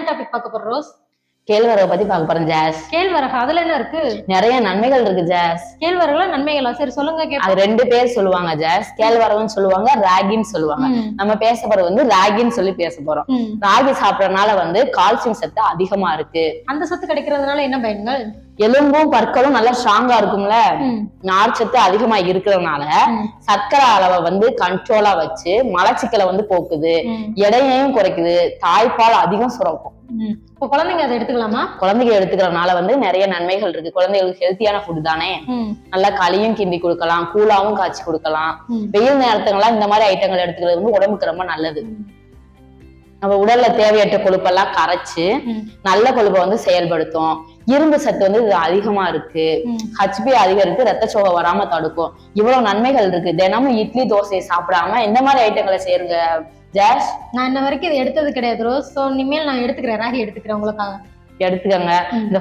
Topic பார்க்க போறோம் rose? கேழ்வரகை பத்தி பார்க்க போறேன் ஜாஸ். கேழ்வரகு அதுல என்ன இருக்கு? நிறைய நன்மைகள் இருக்கு ஜாஸ். கேழ்வரகுல நன்மைகளா? சரி சொல்லுங்க. அது 2 பேர் சொல்லுவாங்க ஜாஸ். கேழ்வரகுன்னு சொல்லுவாங்க, ராகின்னு சொல்லுவாங்க. நம்ம பேச போறது வந்து ராகின்னு சொல்லி பேச போறோம். ராகி சாப்பிடறதுனால வந்து கால்சியம் சத்து அதிகமா இருக்கு. அந்த சத்து கிடைக்கிறதுனால என்ன பயன்கள்? எலும்பும் பற்களும் நல்லா ஸ்ட்ராங்கா இருக்கும்ல. நார்ச்சத்து அதிகமா இருக்கிறதுனால சர்க்கரை அளவை வந்து கண்ட்ரோலா வச்சு மலச்சிக்கலை வந்து போக்குது, எடையையும் குறைக்குது, தாய்ப்பால் அதிகம் சுரக்கும். இப்போ குழந்தைங்க அதை எடுத்துக்கலாமா? குழந்தைங்க எடுத்துக்கிறதுனால வந்து நிறைய நன்மைகள் இருக்கு. குழந்தைகளுக்கு ஹெல்த்தியான ஃபுட் தானே. நல்லா களியும் கிண்டி கொடுக்கலாம், கூழாவும் காய்ச்சி கொடுக்கலாம். வெயில் நேரத்துங்கெல்லாம் இந்த மாதிரி ஐட்டங்கள் எடுத்துக்கிறது வந்து உடம்புக்கு ரொம்ப நல்லது. நம்ம உடல்ல தேவையற்ற கொழுப்பெல்லாம் கரைச்சு நல்ல கொழுப்பை வந்து செயல்படுத்தும். இரும்பு சத்து வந்து இது அதிகமா இருக்கு. ஹெச்பி அதிகரித்து ரத்த சோகை வராம தடுக்கும். இவ்வளவு நன்மைகள் இருக்கு. தினமும் இட்லி தோசையை சாப்பிடாம இந்த மாதிரி ஐட்டங்களை சேருங்க ஜாஸ். நான் இன்ன வரைக்கும் இதை எடுத்தது கிடையாது ரோஸ். சோ இனிமேல் நான் எடுத்துக்கிறேன், ராகி எடுத்துக்கிறேன் உங்களுக்காக. எடுத்துக்கங்க. இந்த